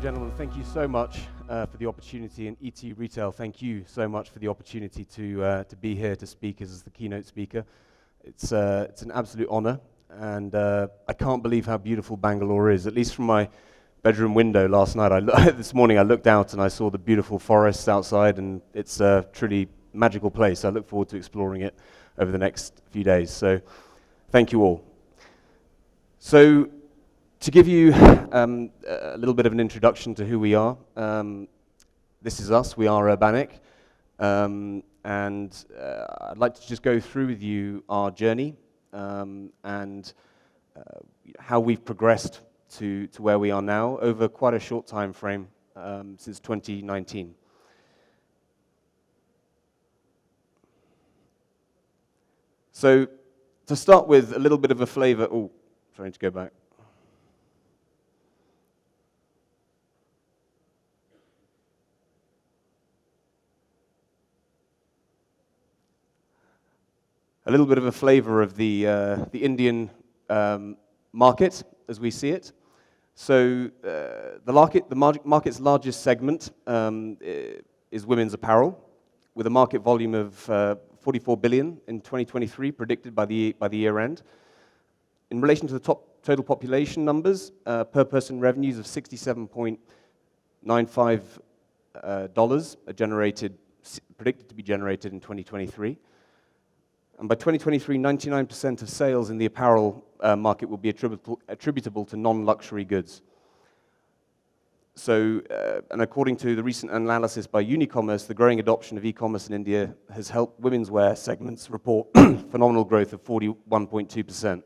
gentlemen, thank you so much for the opportunity, and ET Retail, thank you so much for the opportunity to be here to speak as the keynote speaker. It's an absolute honor, and I can't believe how beautiful Bangalore is. At least from my bedroom window last night, this morning I looked out and I saw the beautiful forests outside, and it's a truly magical place. I look forward to exploring it over the next few days. So, thank you all. So, to give you a little bit of an introduction to who we are, this is us, we are URBANIC, and I'd like to just go through with you our journey and how we've progressed to where we are now over quite a short time frame since 2019. So, to start with a little bit of a flavor, trying to go back. A little bit of a flavor of the Indian market as we see it. So the market's largest segment is women's apparel, with a market volume of 44 billion in 2023, predicted by the year end. In relation to the total population numbers, per person revenues of $67.95 are predicted to be generated in 2023. And by 2023, 99% of sales in the apparel market will be attributable to non-luxury goods. So, and according to the recent analysis by Unicommerce, the growing adoption of e-commerce in India has helped women's wear segments report phenomenal growth of 41.2%.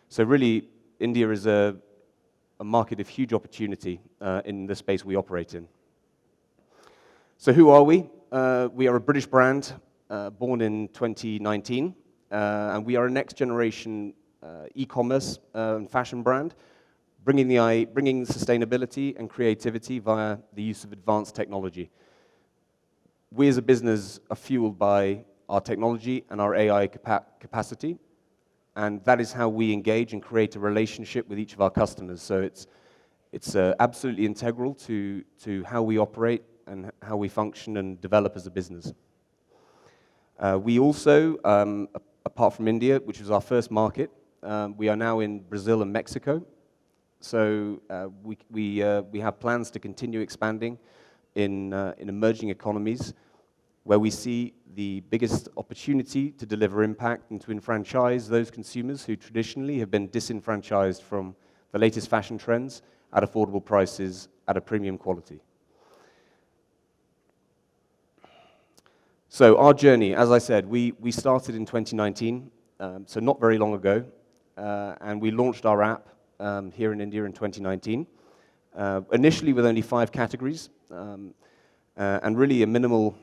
So really, India is a market of huge opportunity in the space we operate in. So who are we? We are a British brand, born in 2019, and we are a next-generation e-commerce and fashion brand, bringing sustainability and creativity via the use of advanced technology. We as a business are fueled by our technology and our AI capacity, and that is how we engage and create a relationship with each of our customers. So it's absolutely integral to how we operate and how we function and develop as a business. We also, apart from India, which was our first market, we are now in Brazil and Mexico. So we have plans to continue expanding in emerging economies, where we see the biggest opportunity to deliver impact and to enfranchise those consumers who traditionally have been disenfranchised from the latest fashion trends at affordable prices at a premium quality. So our journey, as I said, we started in 2019, so not very long ago, and we launched our app here in India in 2019, initially with only 5 categories, and really a minimal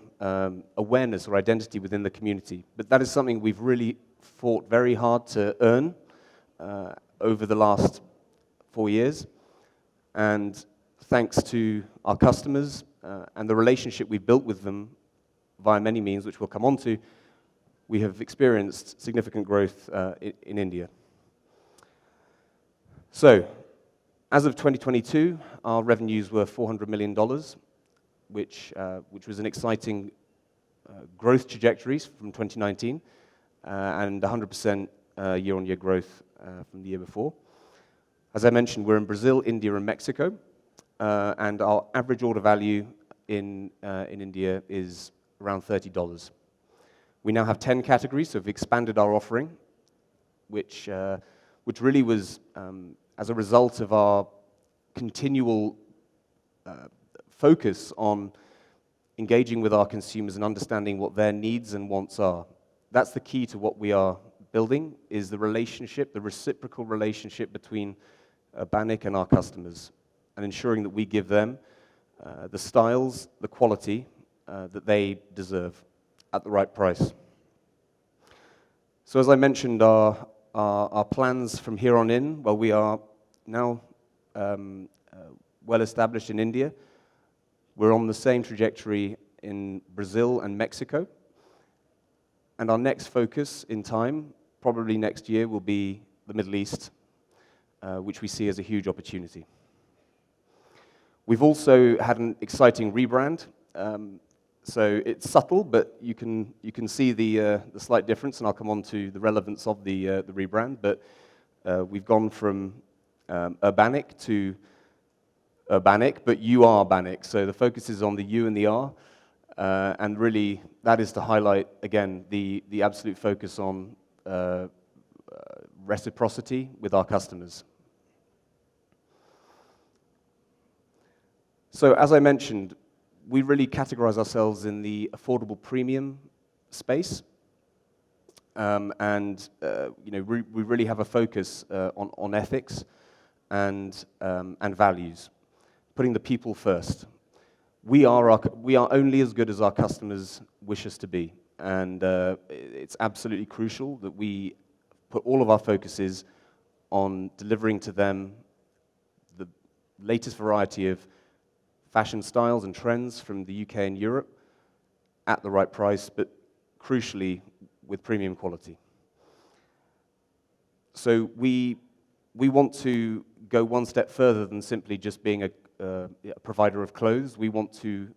awareness or identity within the community. But that is something we've really fought very hard to earn over the last 4 years, and thanks to our customers and the relationship we've built with them via many means, which we'll come on to, we have experienced significant growth in India. So, as of 2022, our revenues were $400 million, which was an exciting growth trajectory from 2019, and 100% year-on-year growth from the year before. As I mentioned, we're in Brazil, India, and Mexico, and our average order value in India is around $30. We now have 10 categories, so we've expanded our offering, which really was as a result of our continual focus on engaging with our consumers and understanding what their needs and wants are. That's the key to what we are building, is the relationship, the reciprocal relationship between URBANIC and our customers, and ensuring that we give them the styles, the quality that they deserve at the right price. So as I mentioned, our plans from here on in, well, we are now well established in India. We're on the same trajectory in Brazil and Mexico. And our next focus in time, probably next year, will be the Middle East, which we see as a huge opportunity. We've also had an exciting rebrand. So it's subtle, but you can see the slight difference, and I'll come on to the relevance of the rebrand. But we've gone from URBANIC to URBANIC, but URBANIC. So the focus is on the U and the R, and really that is to highlight again the absolute focus on reciprocity with our customers. So as I mentioned, we really categorize ourselves in the affordable premium space, and we really have a focus on ethics and values, putting the people first. We are only as good as our customers wish us to be, and it's absolutely crucial that we put all of our focuses on delivering to them the latest variety of fashion styles and trends from the UK and Europe at the right price, but crucially with premium quality. So we want to go one step further than simply just being a provider of clothes. We want to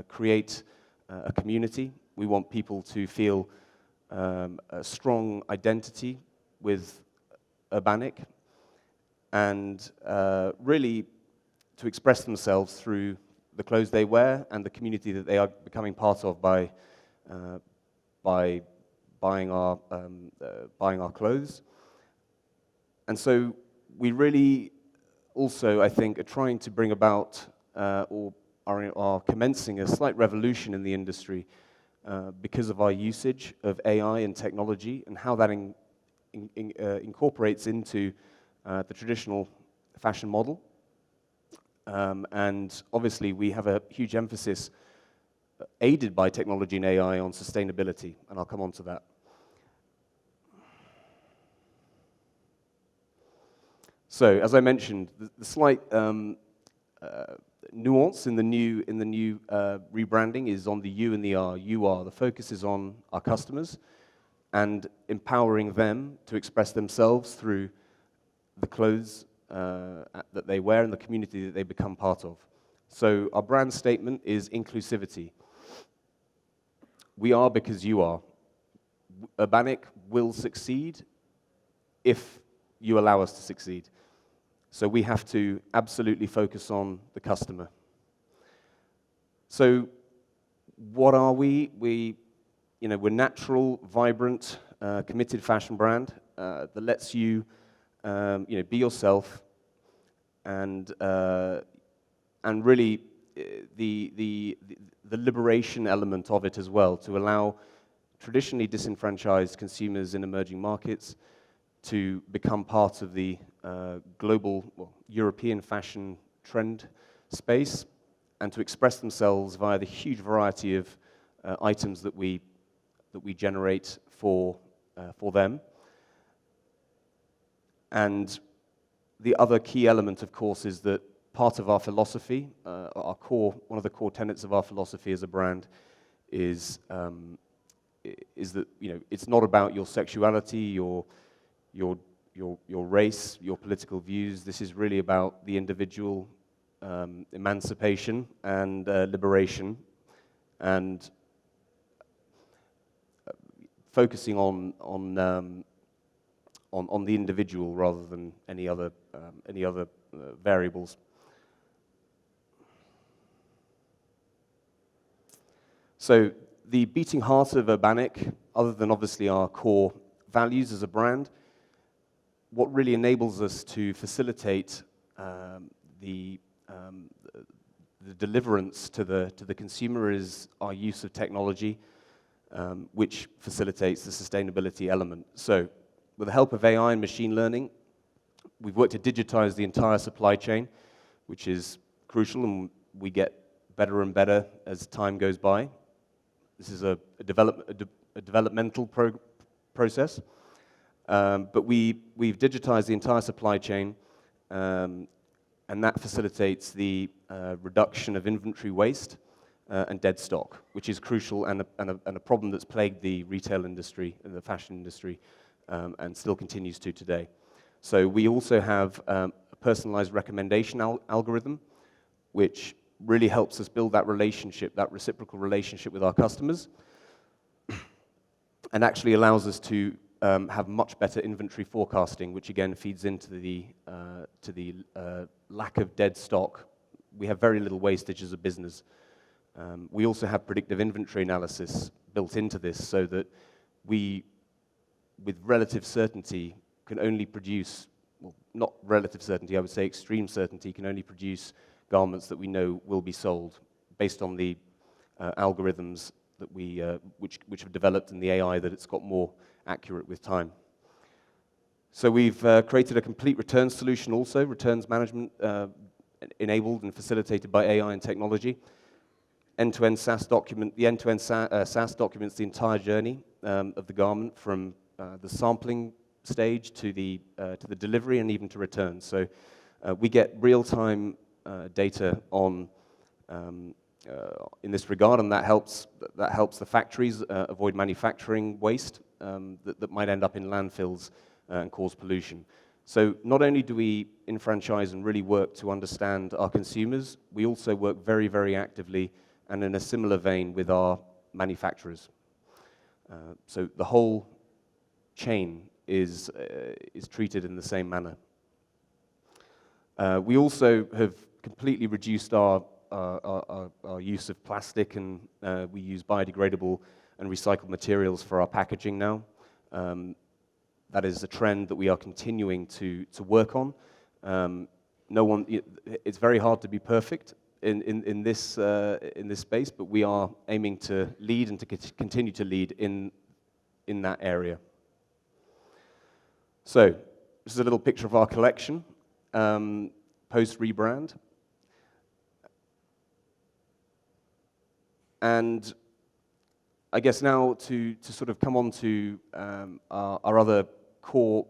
create a community. We want people to feel a strong identity with URBANIC, and really to express themselves through the clothes they wear and the community that they are becoming part of by buying our clothes. And so we really also, I think, are trying to bring about or are commencing a slight revolution in the industry because of our usage of AI and technology and how that incorporates into the traditional fashion model. And obviously, we have a huge emphasis, aided by technology and AI, on sustainability, and I'll come on to that. So, as I mentioned, the slight nuance in the new rebranding is on the U and the R. UR, the focus is on our customers and empowering them to express themselves through the clothes that they wear and the community that they become part of. So our brand statement is inclusivity. We are because you are. URBANIC will succeed if you allow us to succeed. So we have to absolutely focus on the customer. So what are we? We're natural, vibrant, committed fashion brand that lets you be yourself, and really the liberation element of it as well, to allow traditionally disenfranchised consumers in emerging markets to become part of the global, European fashion trend space, and to express themselves via the huge variety of items that we generate for them. And the other key element, of course, is that part of our philosophy, one of the core tenets of our philosophy as a brand, is that it's not about your sexuality, your race, your political views. This is really about the individual emancipation and liberation, and focusing on the individual rather than any other variables. So the beating heart of URBANIC, other than obviously our core values as a brand, what really enables us to facilitate the deliverance to the consumer is our use of technology, which facilitates the sustainability element. So with the help of AI and machine learning, we've worked to digitize the entire supply chain, which is crucial, and we get better and better as time goes by. This is a developmental process, but we've digitized the entire supply chain, and that facilitates the reduction of inventory waste and dead stock, which is crucial and a problem that's plagued the retail industry and the fashion industry, and still continues to today. So we also have a personalized recommendation algorithm, which really helps us build that relationship, that reciprocal relationship with our customers, and actually allows us to have much better inventory forecasting, which again feeds into the lack of dead stock. We have very little wastage as a business. We also have predictive inventory analysis built into this, so that we, with relative certainty, can only produce, well, not relative certainty, I would say extreme certainty, can only produce garments that we know will be sold based on the algorithms that which have developed in the AI, that it's got more accurate with time. So we've created a complete returns solution also, returns management enabled and facilitated by AI and technology. End-to-end SaaS document, the end-to-end SaaS documents the entire journey of the garment, from the sampling stage to the delivery and even to return. So we get real-time data on in this regard, and that helps the factories avoid manufacturing waste that might end up in landfills and cause pollution. So not only do we enfranchise and really work to understand our consumers, we also work very, very actively and in a similar vein with our manufacturers. So the whole chain is treated in the same manner. We also have completely reduced our use of plastic, and we use biodegradable and recycled materials for our packaging now. That is a trend that we are continuing to work on. It's very hard to be perfect in this space, but we are aiming to lead and to continue to lead in that area. So this is a little picture of our collection post rebrand. And I guess now to sort of come on to our other core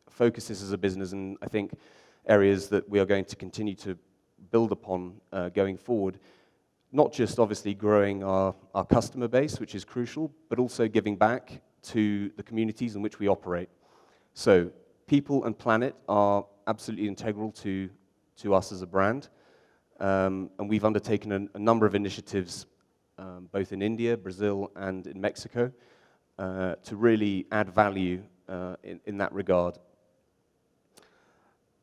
focuses as a business, and I think areas that we are going to continue to build upon going forward. Not just obviously growing our customer base, which is crucial, but also giving back to the communities in which we operate. So people and planet are absolutely integral to us as a brand, and we've undertaken a number of initiatives both in India, Brazil, and in Mexico, to really add value in that regard.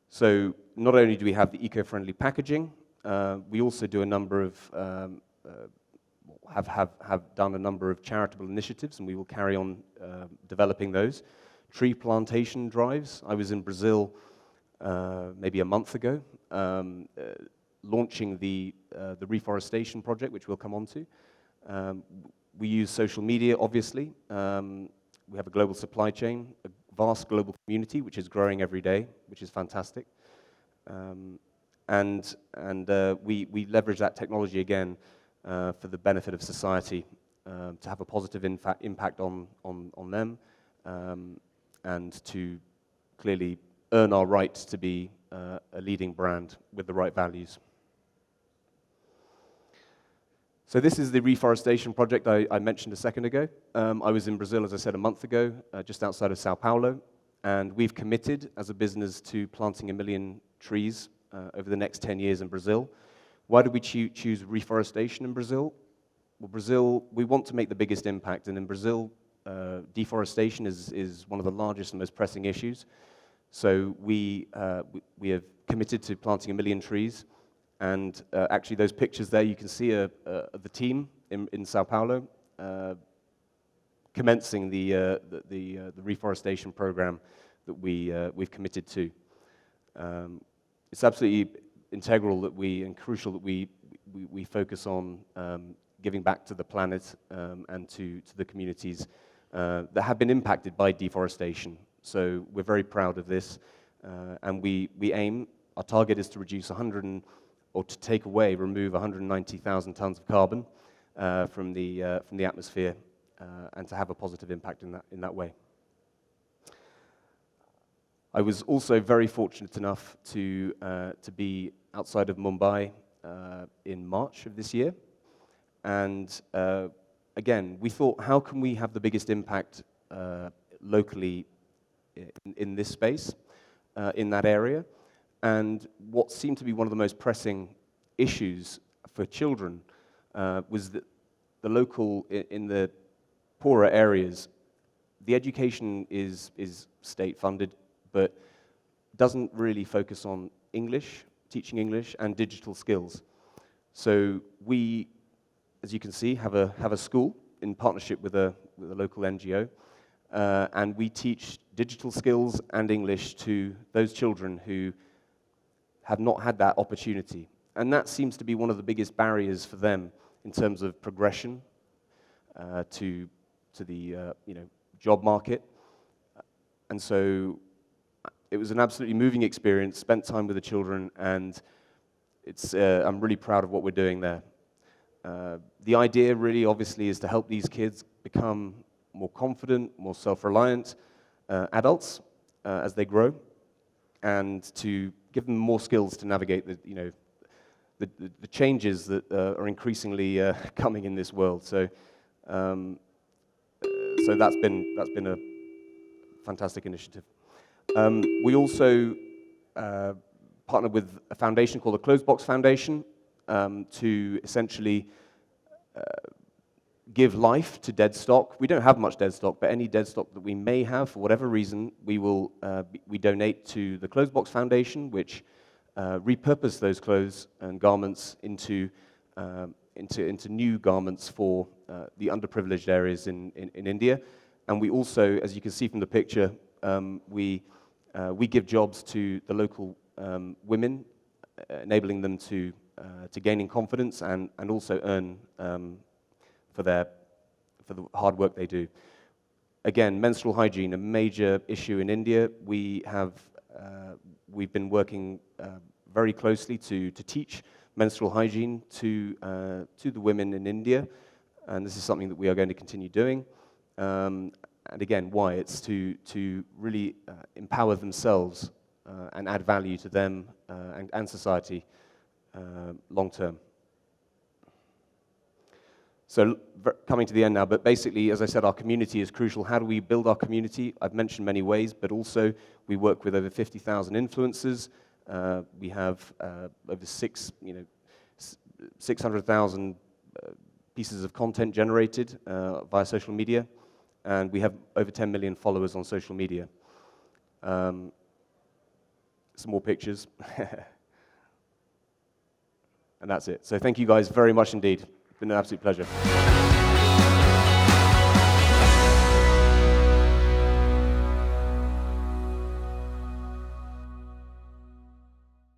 So not only do we have the eco-friendly packaging, we also do a number of have done a number of charitable initiatives, and we will carry on developing those. Tree plantation drives. I was in Brazil maybe a month ago, launching the reforestation project, which we'll come on to. We use social media, obviously. We have a global supply chain, a vast global community, which is growing every day, which is fantastic. And we leverage that technology again for the benefit of society, to have a positive impact on them, and to clearly earn our right to be a leading brand with the right values. So this is the reforestation project I mentioned a second ago. I was in Brazil, as I said, a month ago, just outside of Sao Paulo, and we've committed as a business to planting 1 million trees over the next 10 years in Brazil. Why did we choose reforestation in Brazil? Well, Brazil, we want to make the biggest impact, and in Brazil, deforestation is one of the largest and most pressing issues. So we have committed to planting 1 million trees. And actually, those pictures there, you can see the team in Sao Paulo commencing the reforestation program that we've committed to. It's absolutely integral that and crucial that we focus on giving back to the planet and to the communities that have been impacted by deforestation. So we're very proud of this, and we aim. Our target is to reduce remove 190,000 tons of carbon from the atmosphere, and to have a positive impact in that way. I was also very fortunate enough to be outside of Mumbai in March of this year, and again, we thought, how can we have the biggest impact locally in this space, in that area? And what seemed to be one of the most pressing issues for children was that the local, in the poorer areas, the education is state-funded, but doesn't really focus on English, teaching English, and digital skills. So we, as you can see, have a school in partnership with a local NGO, and we teach digital skills and English to those children who have not had that opportunity. And that seems to be one of the biggest barriers for them in terms of progression to the job market. And so it was an absolutely moving experience, spent time with the children, and I'm really proud of what we're doing there. The idea really obviously is to help these kids become more confident, more self-reliant adults as they grow, and to give them more skills to navigate the changes that are increasingly coming in this world. So that's been a fantastic initiative. We also partnered with a foundation called the Closed Box Foundation to essentially give life to dead stock. We don't have much dead stock, but any dead stock that we may have, for whatever reason, we donate to the Closed Box Foundation, which repurpose those clothes and garments into new garments for the underprivileged areas in India. And we also, as you can see from the picture, we give jobs to the local women, enabling them to gain in confidence and also earn for the hard work they do. Again, menstrual hygiene, a major issue in India. We've been working very closely to teach menstrual hygiene to the women in India, and this is something that we are going to continue doing. And again, why? It's to really empower themselves and add value to them and society long term. So coming to the end now, but basically, as I said, our community is crucial. How do we build our community? I've mentioned many ways, but also we work with over 50,000 influencers. We have over 600,000 pieces of content generated via social media, and we have over 10 million followers on social media. Some more pictures. And that's it. So thank you guys very much indeed. It's been an absolute pleasure.